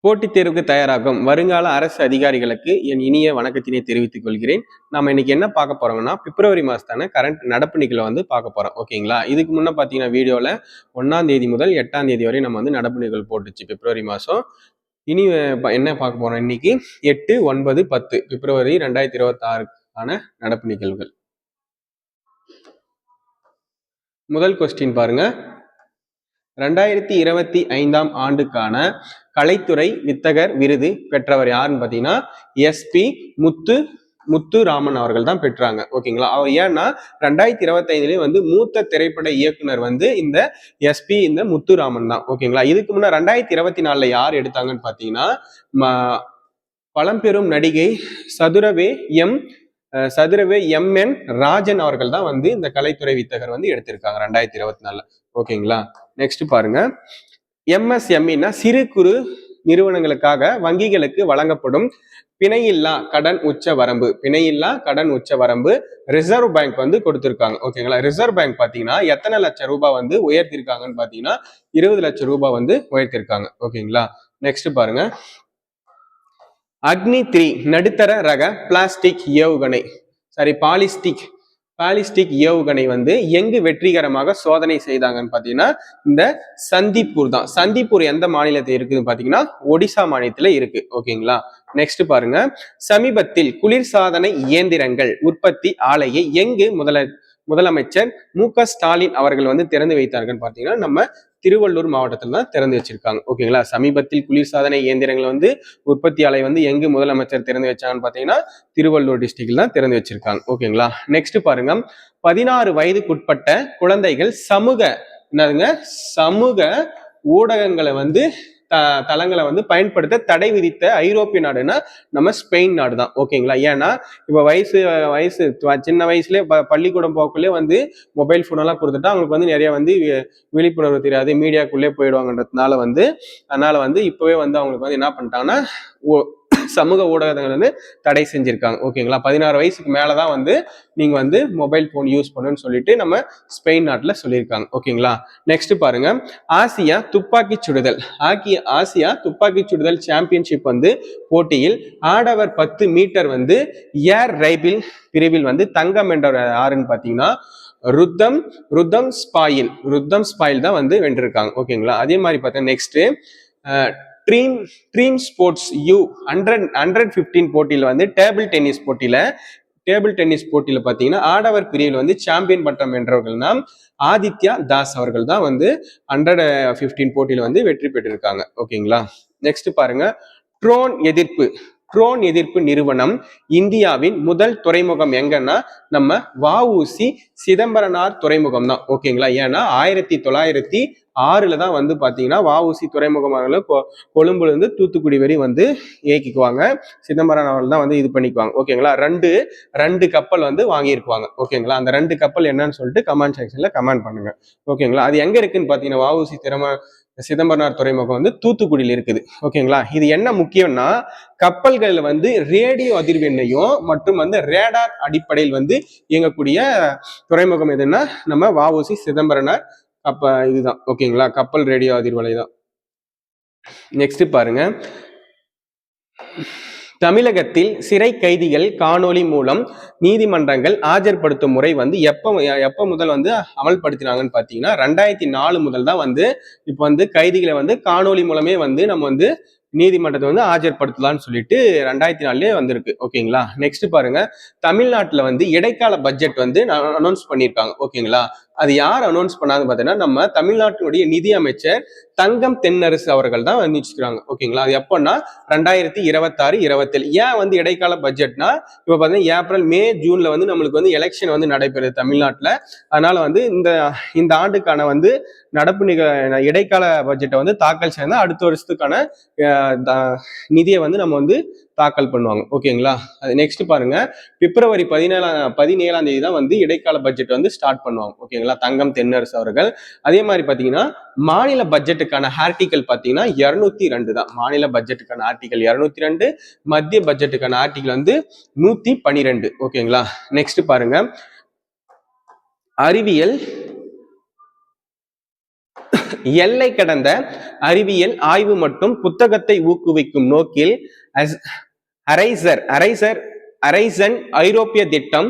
போட்டித் தேர்வுக்கு தயாராகும் வருங்கால அரசு அதிகாரிகளுக்கு என் இனிய வணக்கத்தினை தெரிவித்துக் கொள்கிறேன். நம்ம இன்னைக்கு என்ன பார்க்க போறோம்னா பிப்ரவரி மாசத்தான கரண்ட் நடப்பு நிகழ்வை வந்து பார்க்க போறோம். ஓகேங்களா? இதுக்கு முன்ன பார்த்தீங்கன்னா வீடியோல 1ஆம் தேதி முதல் 8ஆம் தேதி வரை நம்ம வந்து நடப்பு நிகழ்வு போட்டுச்சு பிப்ரவரி மாசம். இனி என்ன பார்க்க போறோம் இன்னைக்கு 8, 9, 10 பிப்ரவரி 2026க்கான நடப்பு நிகழ்வுகள். முதல் கொஸ்டின் பாருங்க. 2025ஆம் ஆண்டுக்கான கலைத்துறை வித்தகர் விருது பெற்றவர் யாருன்னு பார்த்தீங்கன்னா SP முத்துராமன் அவர்கள் தான் பெற்றாங்க. ஓகேங்களா? அவர் ஏன்னா 2025லயே வந்து மூத்த திரைப்பட இயக்குனர் வந்து இந்த SP இந்த முத்துராமன் தான். ஓகேங்களா? இதுக்கு முன்ன 2024ல யார் எடுத்தாங்கன்னு பார்த்தீங்கன்னா பழம்பெரும் நடிகை சதுரவே MN ராஜன் அவர்கள் தான் வந்து இந்த கலைத்துறை வித்தகர் வந்து எடுத்திருக்காங்க 2024. ஓகேங்களா? நெக்ஸ்ட் பாருங்க. MSMEனா சிறு குறு நிறுவனங்களுக்காக வங்கிகளுக்கு வழங்கப்படும் பிணையில்லா கடன் உச்ச வரம்பு ரிசர்வ் பேங்க் வந்து கொடுத்திருக்காங்க. ஓகேங்களா? ரிசர்வ் பேங்க் பாத்தீங்கன்னா எத்தனை லட்சம் ரூபாய் வந்து உயர்த்திருக்காங்கன்னு பாத்தீங்கன்னா 20 லட்சம் ரூபாய் வந்து உயர்த்திருக்காங்க. ஓகேங்களா? நெக்ஸ்ட் பாருங்க. அக்னி 3 நடுத்தர ரக பாலிஸ்டிக் ஏவுகணை வந்து எங்கு வெற்றிகரமாக சோதனை செய்தாங்கன்னு பாத்தீங்கன்னா இந்த சந்திப்பூர் தான். சந்திப்பூர் எந்த மாநிலத்தில் இருக்குதுன்னு பாத்தீங்கன்னா ஒடிசா மாநிலத்துல இருக்கு. ஓகேங்களா? நெக்ஸ்ட் பாருங்க. சமீபத்தில் குளிர்சாதன இயந்திரங்கள் உற்பத்தி ஆலையை எங்கு முதலமைச்சர் MK ஸ்டாலின் அவர்கள் வந்து திறந்து வைத்தார்கள் பாத்தீங்கன்னா நம்ம திருவள்ளூர் மாவட்டத்தில் தான் திறந்து வச்சிருக்காங்க. ஓகேங்களா? சமீபத்தில் குளிர்சாதன இயந்திரங்கள் வந்து உற்பத்தி ஆலை வந்து எங்கு முதலமைச்சர் திறந்து வச்சாங்கன்னு பாத்தீங்கன்னா திருவள்ளூர் டிஸ்ட்ரிக்ட்ல தான் திறந்து வச்சிருக்காங்க. ஓகேங்களா? நெக்ஸ்ட் பாருங்க. 16 வயதுக்குட்பட்ட குழந்தைகள் சமூக ஊடகங்களை வந்து தளங்களை வந்து பயன்படுத்த தடை விதித்த ஐரோப்பிய நாடுன்னா நம்ம ஸ்பெயின் நாடு தான். ஓகேங்களா? ஏன்னா இப்ப வயசு சின்ன வயசுலயே பள்ளிக்கூடம் போக்குள்ளே வந்து மொபைல் போன் எல்லாம் கொடுத்துட்டா அவங்களுக்கு வந்து நிறைய வந்து விழிப்புணர்வு தெரியாது, மீடியாக்குள்ளே போயிடுவாங்கன்றதுனால வந்து இப்பவே வந்து அவங்களுக்கு வந்து என்ன பண்ணிட்டாங்கன்னா சமூக ஊடகங்கள் வந்து தடை செஞ்சிருக்காங்க. ஓகேங்களா? 16 வயசுக்கு மேலதான் வந்து நீங்க வந்து மொபைல் போன் யூஸ் பண்ணுன்னு சொல்லிட்டு நம்ம ஸ்பெயின் நாட்டுல சொல்லியிருக்காங்க. ஓகேங்களா? நெக்ஸ்ட் பாருங்க. ஆசியா துப்பாக்கி சுடுதல் சாம்பியன்ஷிப் வந்து போட்டியில் ஆடவர் 10 மீட்டர் வந்து ஏர் ரைபிள் பிரிவில் வந்து தங்கம் வென்றவர் யாருன்னு பாத்தீங்கன்னா ருத்தம் ஸ்பாயில் தான் வந்து வென்றிருக்காங்க. ஓகேங்களா? அதே மாதிரி பார்த்தா நெக்ஸ்ட் ட்ரீம் ஸ்போர்ட்ஸ் U115 போட்டியில வந்து டேபிள் டென்னிஸ் போட்டியில பாத்தீங்கன்னா ஆடவர் பிரிவில் வந்து சாம்பியன் பட்டம் வென்றவர்கள்னா ஆதித்யா தாஸ் அவர்கள் தான் வந்து 115 போட்டியில வந்து வெற்றி பெற்றிருக்காங்க. ஓகேங்களா? நெக்ஸ்ட் பாருங்க. ட்ரோன் எதிர்ப்பு நிறுவனம் இந்தியாவின் முதல் துறைமுகம் எங்கன்னா நம்ம வஉசி சிதம்பரனார் துறைமுகம் தான். ஓகேங்களா? ஏன்னா 1906ல தான் வந்து பாத்தீங்கன்னா வஉசி துறைமுகமாக கொழும்புல இருந்து தூத்துக்குடி வரை வந்து இயக்கிக்குவாங்க. சிதம்பரனார் தான் வந்து இது பண்ணிக்குவாங்க. ஓகேங்களா? ரெண்டு கப்பல் வந்து வாங்கியிருக்குவாங்க. ஓகேங்களா? அந்த 2 கப்பல் என்னன்னு சொல்லிட்டு கமெண்ட் செக்ஷன்ல கமெண்ட் பண்ணுங்க. ஓகேங்களா? அது எங்க இருக்குன்னு பாத்தீங்கன்னா வஉசி சிதம்பரனார் துறைமுகம் வந்து தூத்துக்குடியில் இருக்குது. ஓகேங்களா? இது என்ன முக்கியம்னா கப்பல்கள் வந்து ரேடியோ அதிர்வெண்ணையும் மற்றும் வந்து ரேடார் அடிப்படையில் வந்து இயங்கக்கூடிய துறைமுகம் எதுன்னா நம்ம வஉசி சிதம்பரனார் இதுதான். ஓகேங்களா? கப்பல் ரேடியோ அதிர்வலை தான். நெக்ஸ்ட் பாருங்க. தமிழகத்தில் சிறை கைதிகள் காணொலி மூலம் நீதிமன்றங்கள் ஆஜர்படுத்தும் முறை வந்து எப்ப முதல் வந்து அமல்படுத்தினாங்கன்னு பாத்தீங்கன்னா 2004 முதல் தான் வந்து இப்ப வந்து கைதிகளை வந்து காணொலி மூலமே வந்து நம்ம வந்து நீதிமன்றத்தை வந்து ஆஜர்படுத்தலாம்னு சொல்லிட்டு 2004லயே வந்திருக்கு. ஓகேங்களா? நெக்ஸ்ட் பாருங்க. தமிழ்நாட்டுல வந்து இடைக்கால பட்ஜெட் வந்து அனௌன்ஸ் பண்ணியிருக்காங்க. ஓகேங்களா? அது யார் அனௌன்ஸ் பண்ணாங்க பாத்தீங்கன்னா நம்ம தமிழ்நாட்டினுடைய நிதி அமைச்சர் தங்கம் தென்னரசு அவர்கள் தான் வச்சிருக்காங்க. ஓகேங்களா? அது எப்பன்னா 2026-27. ஏன் வந்து இடைக்கால பட்ஜெட்னா இப்ப பாத்தீங்கன்னா ஏப்ரல் மே ஜூன்ல வந்து நம்மளுக்கு வந்து எலெக்ஷன் வந்து நடைபெறுது தமிழ்நாட்டுல. அதனால வந்து இந்த ஆண்டுக்கான வந்து நடப்பு இடைக்கால பட்ஜெட்டை வந்து தாக்கல் செய்யணும். அடுத்த வருஷத்துக்கான நிதியை வந்து நம்ம வந்து தாக்கல் பண்ணுவாங்க. ஓகேங்களா? நெக்ஸ்ட் பாருங்க. பிப்ரவரி 17ஆம் தேதி தான் வந்து இடைக்கால பட்ஜெட் வந்து ஸ்டார்ட் பண்ணுவாங்க. ஓகேங்களா? தங்கம் தென்னரசு அவர்கள். அதே மாதிரி பாத்தீங்கன்னா மாநில பட்ஜெட்டுக்கான ஆர்டிகல் பாத்தீங்கன்னா 202 தான். மாநில பட்ஜெட்டுக்கான ஆர்டிகல் 202, மத்திய பட்ஜெட்டுக்கான ஆர்டிகல் வந்து 112. ஓகேங்களா? நெக்ஸ்ட் பாருங்க. அறிவியல் எல்லை கடந்த அறிவியல் ஆய்வு மற்றும் புத்தகத்தை ஊக்குவிக்கும் நோக்கில் அரைசன் ஐரோப்பிய திட்டம்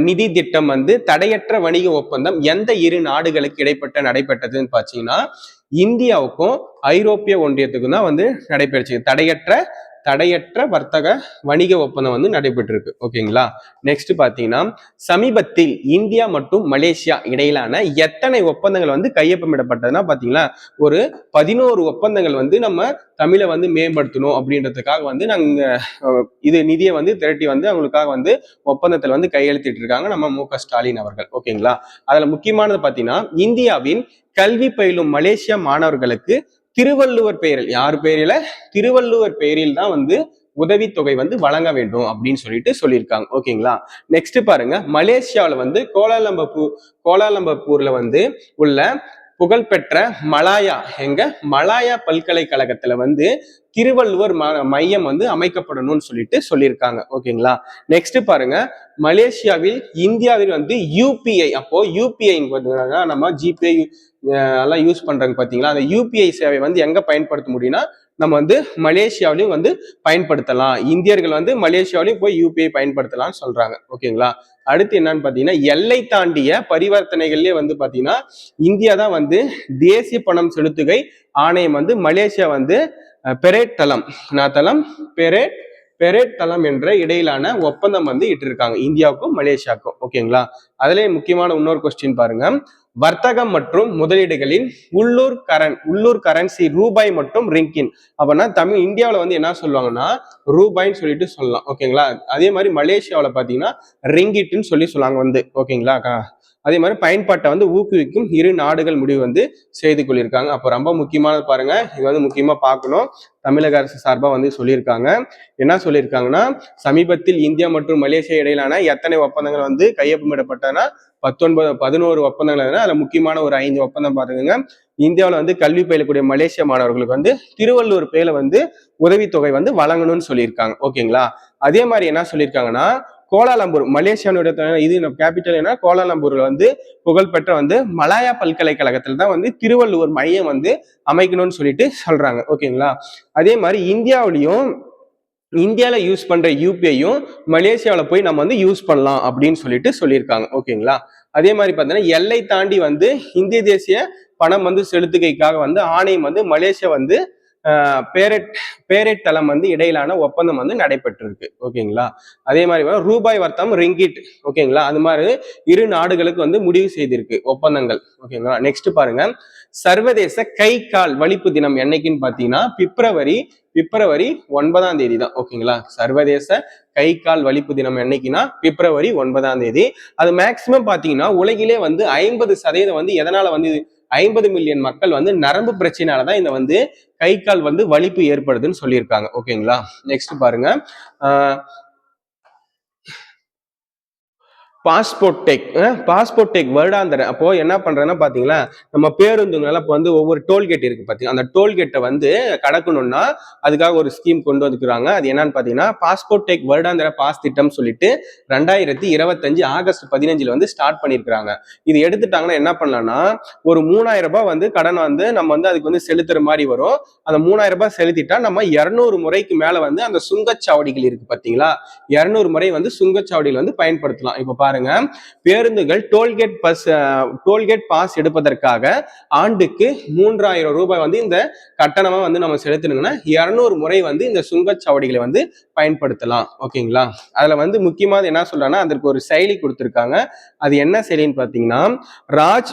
நிதி திட்டம் வந்து தடையற்ற வணிக ஒப்பந்தம் எந்த இரு நாடுகளுக்கு இடைப்பட்ட நடைபெற்றதுன்னு பாத்தீங்கன்னா இந்தியாவுக்கும் ஐரோப்பிய ஒன்றியத்துக்கும் தான் வந்து நடைபெற்றுச்சு. தடையற்ற வர்த்தக வணிக ஒப்பந்தம் வந்து நடைபெற்றிருக்கு. ஓகேங்களா. நெக்ஸ்ட் பாத்தீங்கன்னா சமீபத்தில் இந்தியா மற்றும் மலேசியா இடையிலான எத்தனை ஒப்பந்தங்கள் வந்து கையொப்பமிடப்பட்டதுன்னா பாத்தீங்கன்னா ஒரு 11 ஒப்பந்தங்கள் வந்து நம்ம தமிழை வந்து மேம்படுத்தணும் அப்படின்றதுக்காக வந்து நாங்க இது நிதியை வந்து திரட்டி வந்து அவங்களுக்காக வந்து ஒப்பந்தத்தில் வந்து கையெழுத்திட்டு இருக்காங்க நம்ம மு.க. ஸ்டாலின் அவர்கள். ஓகேங்களா. அதுல முக்கியமானது பாத்தீங்கன்னா இந்தியாவின் கல்வி பயிலும் மலேசியா மாணவர்களுக்கு திருவள்ளுவர் பெயரில் யார் பெயரில திருவள்ளுவர் பெயரில் தான் வந்து உதவித்தொகை வந்து வழங்க வேண்டும் அப்படின்னு சொல்லியிருக்காங்க. ஓகேங்களா. நெக்ஸ்ட் பாருங்க மலேசியாவில் வந்து கோலாலம்பூர்ல வந்து உள்ள புகழ்பெற்ற மலாயா பல்கலைக்கழகத்துல வந்து திருவள்ளுவர் மையம் வந்து அமைக்கப்படணும்னு சொல்லியிருக்காங்க. ஓகேங்களா. நெக்ஸ்ட் பாருங்க மலேசியாவில் இந்தியாவில் வந்து யூபிஐ அப்போ யூபிஐ நம்ம ஜிபே எல்லாம் யூஸ் பண்றாங்க பாத்தீங்களா. அந்த யூபிஐ சேவை வந்து எங்க பயன்படுத்த முடியும்னா நம்ம வந்து மலேசியாவிலையும் வந்து பயன்படுத்தலாம். இந்தியர்கள் வந்து மலேசியாவிலையும் போய் யூபிஐ பயன்படுத்தலாம்னு சொல்றாங்க. ஓகேங்களா. அடுத்து என்னன்னு பாத்தீங்கன்னா எல்லை தாண்டிய பரிவர்த்தனைகள்லயே வந்து பாத்தீங்கன்னா இந்தியா தான் வந்து தேசிய பணம் செலுத்துகை ஆணையம் வந்து மலேசியா வந்து பெரேட் தளம் என்ற இடையிலான ஒப்பந்தம் வந்து இட்டிருக்காங்க இந்தியாவுக்கும் மலேசியாவுக்கும். ஓகேங்களா. அதுலயே முக்கியமான இன்னொரு கொஸ்டின் பாருங்க வர்த்தகம் மற்றும் முதலீடுகளின் உள்ளூர் கரன்சி ரூபாய் மற்றும் ரிங்கின். அப்படின்னா இந்தியாவில வந்து என்ன சொல்லுவாங்கன்னா ரூபாய்ன்னு சொல்லிட்டு சொல்லலாம். ஓகேங்களா. அதே மாதிரி மலேசியாவில பாத்தீங்கன்னா ரிங்கிட்னு சொல்லுவாங்க வந்து. ஓகேங்களா. அதே மாதிரி பயன்பாட்டை வந்து ஊக்குவிக்கும் இரு நாடுகள் முடிவு வந்து செய்து கொள்ளியிருக்காங்க. அப்போ ரொம்ப முக்கியமானது பாருங்க இது வந்து முக்கியமா பார்க்கணும். தமிழக அரசு சார்பா வந்து சொல்லியிருக்காங்க. என்ன சொல்லியிருக்காங்கன்னா சமீபத்தில் இந்தியா மற்றும் மலேசியா இடையிலான எத்தனை ஒப்பந்தங்கள் வந்து கையொப்பமிடப்பட்டனா 11 ஒப்பந்தங்கள். அதுல முக்கியமான ஒரு 5 ஒப்பந்தம் பாத்துக்கோங்க. இந்தியாவில் வந்து கல்வி பயிலக்கூடிய மலேசிய மாணவர்களுக்கு வந்து திருவள்ளுவர் பேர்ல வந்து உதவித்தொகை வந்து வழங்கணும்னு சொல்லியிருக்காங்க. ஓகேங்களா. அதே மாதிரி என்ன சொல்லியிருக்காங்கன்னா கோலாலம்பூர் மலேசியாவுடைய இது கேபிட்டல் என்ன கோலாலம்பூர்ல வந்து புகழ்பெற்ற வந்து மலாயா பல்கலைக்கழகத்துல தான் வந்து திருவள்ளுவர் மையம் வந்து அமைக்கணும்னு சொல்றாங்க. ஓகேங்களா. அதே மாதிரி இந்தியாவில் யூஸ் பண்ற யூபிஐயும் மலேசியாவில் போய் நம்ம வந்து யூஸ் பண்ணலாம் அப்படின்னு சொல்லியிருக்காங்க. ஓகேங்களா. அதே மாதிரி பார்த்தீங்கன்னா எல்லை தாண்டி வந்து இந்திய தேசிய பணம் வந்து செலுத்துகைக்காக வந்து ஆணையம் வந்து மலேசியா வந்து பேரேட் தளம் வந்து இடையிலான ஒப்பந்தம் வந்து நடைபெற்றிருக்கு. ஓகேங்களா. அதே மாதிரி ரூபாய் வர்த்தகம் ரிங்கிட். ஓகேங்களா. அது மாதிரி இரு நாடுகளுக்கு வந்து முடிவு செய்திருக்கு ஒப்பந்தங்கள். ஓகேங்களா. நெக்ஸ்ட் பாருங்க சர்வதேச கை கால் வலிப்பு தினம் என்னைக்குன்னு பாத்தீங்கன்னா பிப்ரவரி 9ஆம் தேதி தான். ஓகேங்களா. சர்வதேச கை கால் வலிப்பு தினம் என்னைக்குன்னா பிப்ரவரி 9ஆம் தேதி. அது மேக்சிமம் பாத்தீங்கன்னா உலகிலே வந்து 50% வந்து எதனால வந்து 50 மில்லியன் மக்கள் வந்து நரம்பு பிரச்சனையாலதான் இந்த வந்து கை கால் வந்து வலிப்பு ஏற்படுதுன்னு சொல்லியிருக்காங்க. ஓகேங்களா. நெக்ஸ்ட் பாருங்க பாஸ்போர்ட் டெக் வருடாந்திர அப்போ என்ன பண்றதுன்னா பாத்தீங்களா நம்ம பேருந்துங்களால இப்போ வந்து ஒவ்வொரு டோல்கேட் இருக்கு பாத்தீங்கன்னா அந்த டோல்கேட்டை வந்து கடக்கணும்னா அதுக்காக ஒரு ஸ்கீம் கொண்டு வந்துக்கிறாங்க. அது என்னன்னு பாத்தீங்கன்னா பாஸ்போர்ட் டெக் வருடாந்திர பாஸ் திட்டம் சொல்லிட்டு 2025 ஆகஸ்ட் 15 வந்து ஸ்டார்ட் பண்ணிருக்காங்க. இது எடுத்துட்டாங்கன்னா என்ன பண்ணலாம்னா ஒரு 3000 ரூபாய் வந்து கடன் வந்து நம்ம வந்து அதுக்கு வந்து செலுத்துற மாதிரி வரும். அந்த 3000 ரூபாய் செலுத்திட்டா நம்ம 200 முறைக்கு மேல வந்து அந்த சுங்கச்சாவடிகள் இருக்கு பாத்தீங்களா 200 முறை வந்து சுங்கச்சாவடிகள் வந்து பயன்படுத்தலாம். இப்ப பாருங்க பேருந்துகள் டோல்கேட் பாஸ் எடுப்பதற்காக ஆண்டுக்கு 3000 ரூபாய் வந்து இந்த கட்டணமா வந்து நம்ம செலுத்தணுங்கன்னா 200 முறை வந்து இந்த சுங்கச்சாவடிகளை வந்து பயன்படுத்தலாம். ஓகேங்களா. அதுல வந்து முக்கியமாக என்ன சொல்றாங்கன்னா அதற்கு ஒரு செயலி கொடுத்திருக்காங்க. அது என்ன செயலின்னு பாத்தீங்கன்னா ராஜ்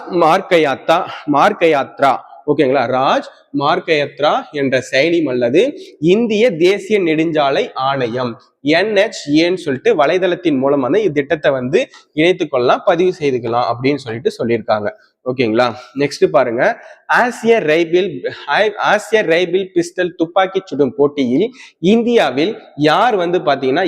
மார்க்கயாத்ரா. ஓகேங்களா. ராஜ் மார்க்கயாத்ரா என்ற செயலி அல்லது இந்திய தேசிய நெடுஞ்சாலை ஆணையம் NHAன்னு சொல்லிட்டு வலைதளத்தின் மூலம் வந்து இத்திட்டத்தை வந்து இணைத்துக் கொள்ளலாம் பதிவு செய்துக்கலாம் அப்படின்னு சொல்லியிருக்காங்க. ஓகேங்களா. நெக்ஸ்ட் பாருங்க ஆசிய ரைபிள் பிஸ்டல் துப்பாக்கி சுடும் போட்டியில் இந்தியாவில் யார் வந்து பாத்தீங்கன்னா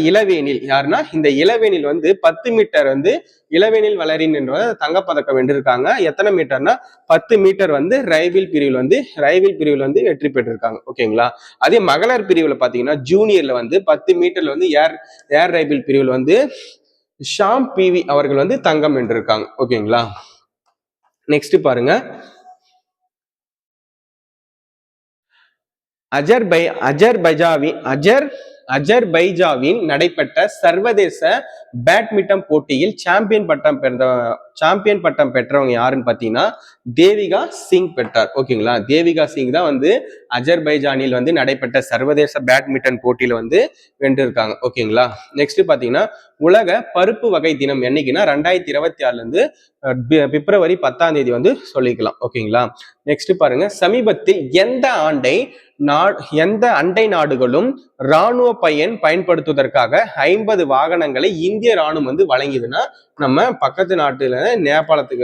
யாருன்னா இந்த இளவேனில் வந்து 10 மீட்டர் வந்து இளவேனில் வளரின் என்ற தங்கப்பதக்கம் வென்றிருக்காங்க. எத்தனை மீட்டர்னா 10 மீட்டர் வந்து ரைபிள் பிரிவில் வந்து வெற்றி பெற்றிருக்காங்க. ஓகேங்களா. அதே மகளிர் பிரிவுல பாத்தீங்கன்னா ஜூனியர்ல வந்து 10 மீட்டர்ல வந்து ஏர் ரைபிள் பிரிவில் வந்து ஷாம் PV அவர்கள் வந்து தங்கம் வென்றிருக்காங்க. ஓகேங்களா. நெக்ஸ்ட் பாருங்க அஜர்பைஜாவின் நடைபெற்ற சர்வதேச பேட்மிண்டன் போட்டியில் சாம்பியன் பட்டம் பெற்றவங்க யாருன்னு பாத்தீங்கன்னா தேவிகா சிங் பெற்றார். ஓகேங்களா, தேவிகா சிங் தான் வந்து அஜர்பைஜானில் வந்து நடைபெற்ற சர்வதேச பேட்மிண்டன் போட்டியில வந்து வென்றிருக்காங்க. ஓகேங்களா, நெக்ஸ்ட் பாத்தீங்கன்னா உலக பருப்பு வகை தினம் என்னைக்குன்னா 2026 இருந்து பிப்ரவரி 10 வந்து சொல்லிக்கலாம். ஓகேங்களா, நெக்ஸ்ட் பாருங்க, சமீபத்தில் எந்த அண்டை நாடுகளும் இராணுவ பயன்படுத்துவதற்காக 50 வாகனங்களை இந்திய ராணுவம் வந்து வழங்கியதுன்னா நம்ம பக்கத்து நாட்டுல நேபாளத்துக்கு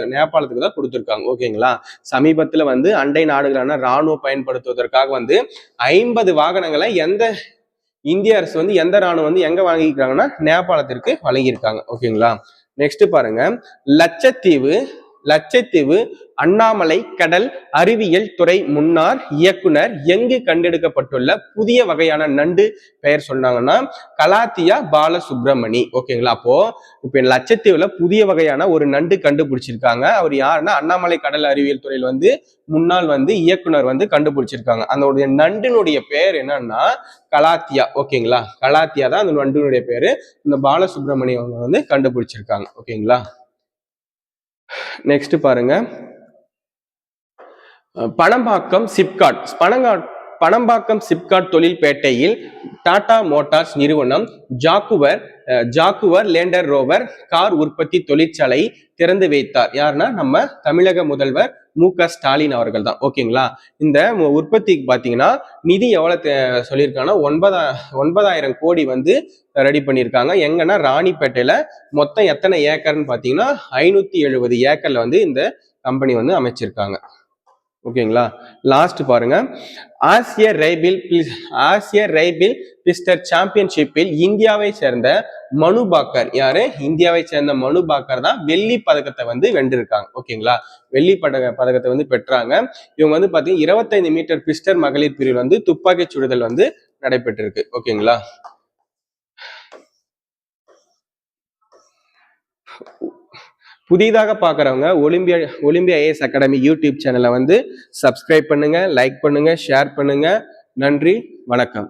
தான் கொடுத்துருக்காங்க. ஓகேங்களா, சமீபத்துல வந்து அண்டை நாடுகளான ராணுவம் பயன்படுத்துவதற்காக வந்து 50 வாகனங்களை இந்திய அரசு வந்து எந்த ராணுவம் வந்து எங்க வாங்கியிருக்காங்கன்னா நேபாளத்திற்கு வழங்கியிருக்காங்க. ஓகேங்களா, நெக்ஸ்ட் பாருங்க, லட்சத்தீவு அண்ணாமலை கடல் அறிவியல் துறை முன்னாள் இயக்குனர் எங்கு கண்டெடுக்கப்பட்டுள்ள புதிய வகையான நண்டு பெயர் சொன்னாங்கன்னா கலாத்தியா பாலசுப்ரமணி. ஓகேங்களா, அப்போ இப்ப லட்சத்தீவுல புதிய வகையான ஒரு நண்டு கண்டுபிடிச்சிருக்காங்க. அவர் யாருன்னா அண்ணாமலை கடல் அறிவியல் துறையில் வந்து முன்னாள் வந்து இயக்குனர் வந்து கண்டுபிடிச்சிருக்காங்க. அந்த நண்டினுடைய பெயர் என்னன்னா கலாத்தியா. ஓகேங்களா, கலாத்தியா தான் அந்த நண்டினுடைய பேரு. இந்த பாலசுப்ரமணி அவங்க வந்து கண்டுபிடிச்சிருக்காங்க. ஓகேங்களா, நெக்ஸ்ட் பாருங்க, பணம்பாக்கம் சிப்காட் தொழில்பேட்டையில் டாடா மோட்டார்ஸ் நிறுவனம் ஜாக்குவர் லேண்டர் ரோவர் கார் உற்பத்தி தொழிற்சாலை திறந்து வைத்தார். யாருன்னா நம்ம தமிழக முதல்வர் மு.க. ஸ்டாலின் அவர்கள் தான். ஓகேங்களா, இந்த உற்பத்திக்கு பாத்தீங்கன்னா நிதி எவ்வளவு சொல்லியிருக்காங்கன்னா 9,000 கோடி வந்து ரெடி பண்ணியிருக்காங்க. எங்கன்னா ராணிப்பேட்டையில மொத்தம் எத்தனை ஏக்கர்னு பாத்தீங்கன்னா 570 ஏக்கர்ல வந்து இந்த கம்பெனி வந்து அமைச்சிருக்காங்க. ஓகேங்களா, லாஸ்ட் பாருங்க, ஆசிய ரைபிள் பிஸ்டர் சாம்பியன்ஷிப்பில் இந்தியாவை சேர்ந்த மனு பாக்கர் தான் வெள்ளி பதக்கத்தை வந்து வென்றிருக்காங்க. ஓகேங்களா, வெள்ளி பதக்கத்தை வந்து பெற்றாங்க. இவங்க வந்து பாத்தீங்கன்னா 25 மீட்டர் பிஸ்டர் மகளிர் பிரிவில் வந்து துப்பாக்கி சுடுதல் வந்து நடைபெற்றிருக்கு. ஓகேங்களா, புதிதாக பார்க்குறவங்க ஒலிம்பியா ஐஏஎஸ் அகாடமி யூடியூப் சேனலை வந்து சப்ஸ்கிரைப் பண்ணுங்க, லைக் பண்ணுங்க, ஷேர் பண்ணுங்க. நன்றி, வணக்கம்.